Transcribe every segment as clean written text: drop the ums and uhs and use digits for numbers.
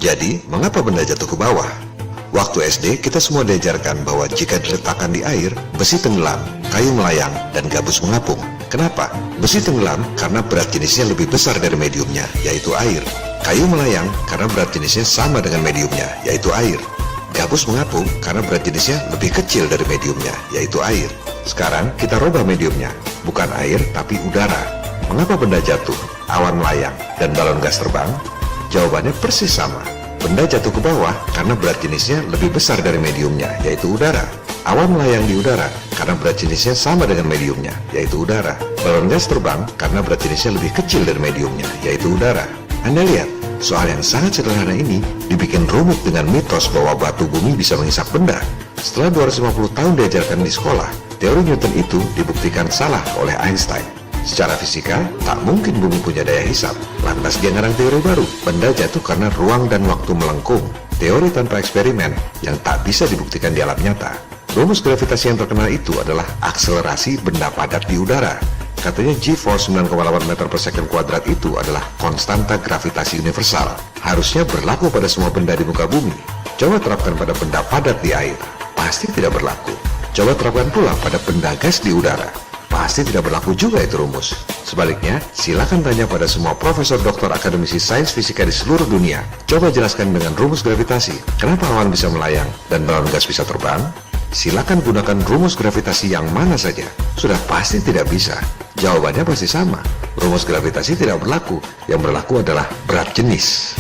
Jadi, mengapa benda jatuh ke bawah? Waktu SD, kita semua diajarkan bahwa jika diletakkan di air, besi tenggelam, kayu melayang, dan gabus mengapung. Kenapa? Besi tenggelam karena berat jenisnya lebih besar dari mediumnya, yaitu air. Kayu melayang karena berat jenisnya sama dengan mediumnya, yaitu air. Gabus mengapung karena berat jenisnya lebih kecil dari mediumnya, yaitu air. Sekarang, kita rubah mediumnya. Bukan air, tapi udara. Mengapa benda jatuh, awan melayang, dan balon gas terbang? Jawabannya persis sama. Benda jatuh ke bawah karena berat jenisnya lebih besar dari mediumnya, yaitu udara. Awan melayang di udara karena berat jenisnya sama dengan mediumnya, yaitu udara. Balon gas terbang karena berat jenisnya lebih kecil dari mediumnya, yaitu udara. Anda lihat, soal yang sangat sederhana ini dibikin rumit dengan mitos bahwa batu bumi bisa menghisap benda. Setelah 250 tahun diajarkan di sekolah, teori Newton itu dibuktikan salah oleh Einstein. Secara fisika, tak mungkin bumi punya daya hisap. Lantas dia ngarang teori baru, benda jatuh karena ruang dan waktu melengkung. Teori tanpa eksperimen yang tak bisa dibuktikan di alam nyata. Rumus gravitasi yang terkenal itu adalah akselerasi benda padat di udara. Katanya G-force 9,8 meter per second kuadrat itu adalah konstanta gravitasi universal. Harusnya berlaku pada semua benda di muka bumi. Coba terapkan pada benda padat di air, pasti tidak berlaku. Coba terapkan pula pada benda gas di udara, pasti tidak berlaku juga itu rumus. Sebaliknya, silakan tanya pada semua profesor doktor akademisi sains fisika di seluruh dunia. Coba jelaskan dengan rumus gravitasi, kenapa awan bisa melayang dan balon gas bisa terbang? Silakan gunakan rumus gravitasi yang mana saja, sudah pasti tidak bisa. Jawabannya pasti sama. Rumus gravitasi tidak berlaku, yang berlaku adalah berat jenis.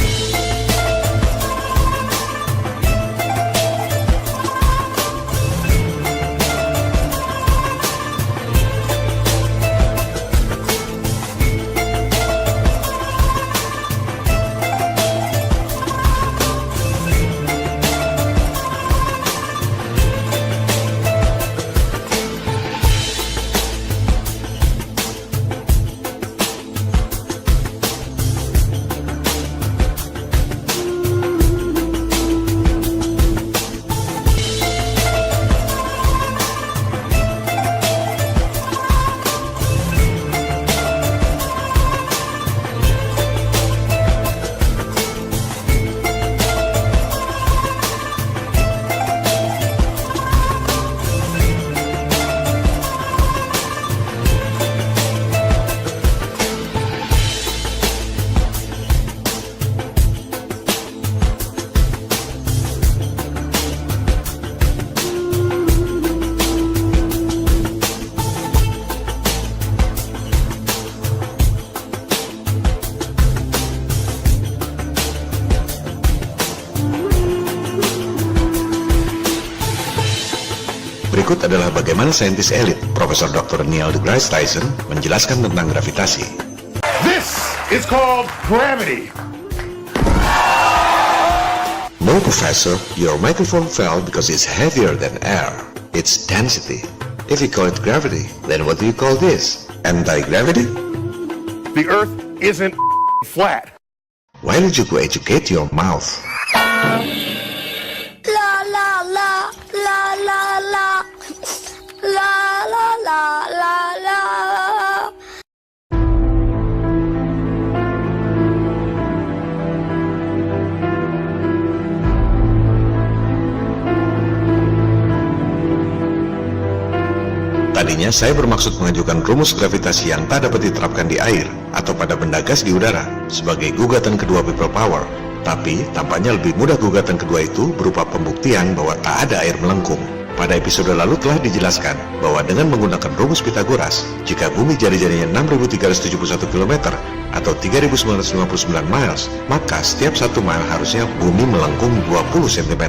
Berikut adalah bagaimana saintis elit, Profesor Dr. Neil deGrasse Tyson, menjelaskan tentang gravitasi. This is called gravity. No, Professor, your microphone fell because it's heavier than air. It's density. If you call it gravity, then what do you call this? Anti-gravity? The Earth isn't flat. Why did you go educate your mouth? La la la la la la la la la la la. Tadinya saya bermaksud mengajukan rumus gravitasi yang tak dapat diterapkan di air atau pada benda gas di udara sebagai gugatan kedua people power. Tapi tampaknya lebih mudah gugatan kedua itu berupa pembuktian bahwa tak ada air melengkung. Pada episode lalu telah dijelaskan bahwa dengan menggunakan rumus Pythagoras, jika bumi jari-jarinya 6.371 km atau 3.959 miles, maka setiap 1 mile harusnya bumi melengkung 20 cm.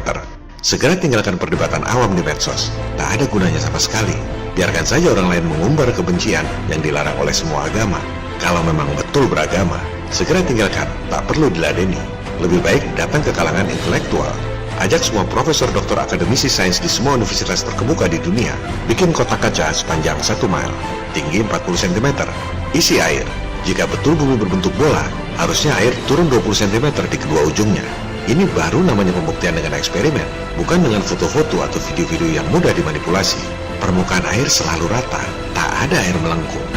Segera tinggalkan perdebatan awam di medsos, tak ada gunanya sama sekali. Biarkan saja orang lain mengumbar kebencian yang dilarang oleh semua agama. Kalau memang betul beragama, segera tinggalkan, tak perlu diladeni. Lebih baik datang ke kalangan intelektual. Ajak semua profesor doktor akademisi sains di semua universitas terkemuka di dunia. Bikin kotak kaca sepanjang 1 mile, tinggi 40 cm, isi air. Jika betul bumi berbentuk bola, harusnya air turun 20 cm di kedua ujungnya. Ini baru namanya pembuktian dengan eksperimen, bukan dengan foto-foto atau video-video yang mudah dimanipulasi. Permukaan air selalu rata, tak ada air melengkung.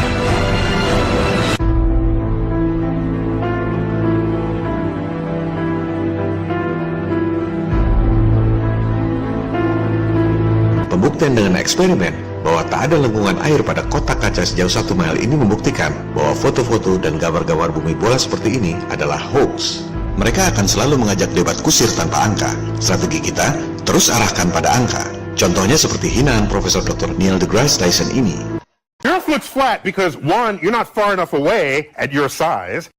Pembuktian dengan eksperimen bahwa tak ada lengkungan air pada kotak kaca sejauh 1 mil ini membuktikan bahwa foto-foto dan gambar-gambar bumi bola seperti ini adalah hoax. Mereka akan selalu mengajak debat kusir tanpa angka. Strategi kita terus arahkan pada angka. Contohnya seperti hinaan Profesor Dr. Neil deGrasse Tyson ini. The Earth looks flat because, one, you're not far enough away at your size.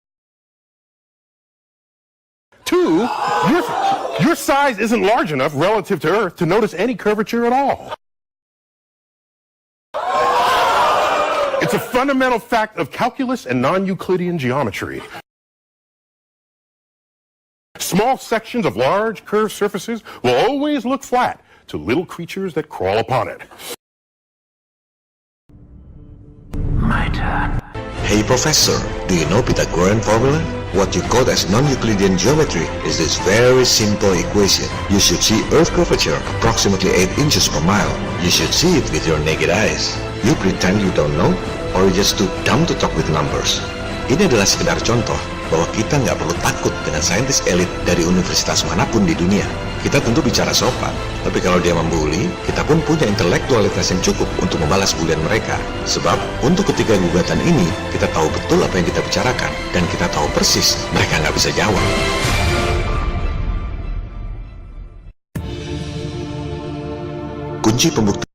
Two, your size isn't large enough relative to Earth to notice any curvature at all. It's a fundamental fact of calculus and non-Euclidean geometry. Small sections of large curved surfaces will always look flat to little creatures that crawl upon it. My turn. Hey Professor, do you know Pythagorean formula? What you quote as non-Euclidean geometry is this very simple equation. You should see Earth curvature approximately 8 inches per mile. You should see it with your naked eyes. You pretend you don't know, or you just too dumb to talk with numbers. Ini adalah sekedar contoh bahwa kita nggak perlu takut dengan saintis elit dari universitas manapun di dunia. Kita tentu bicara sopan, tapi kalau dia membuli, kita pun punya intelektualitas yang cukup untuk membalas bulian mereka. Sebab, untuk ketiga gugatan ini, kita tahu betul apa yang kita bicarakan, dan kita tahu persis mereka nggak bisa jawab. Kunci pembuktian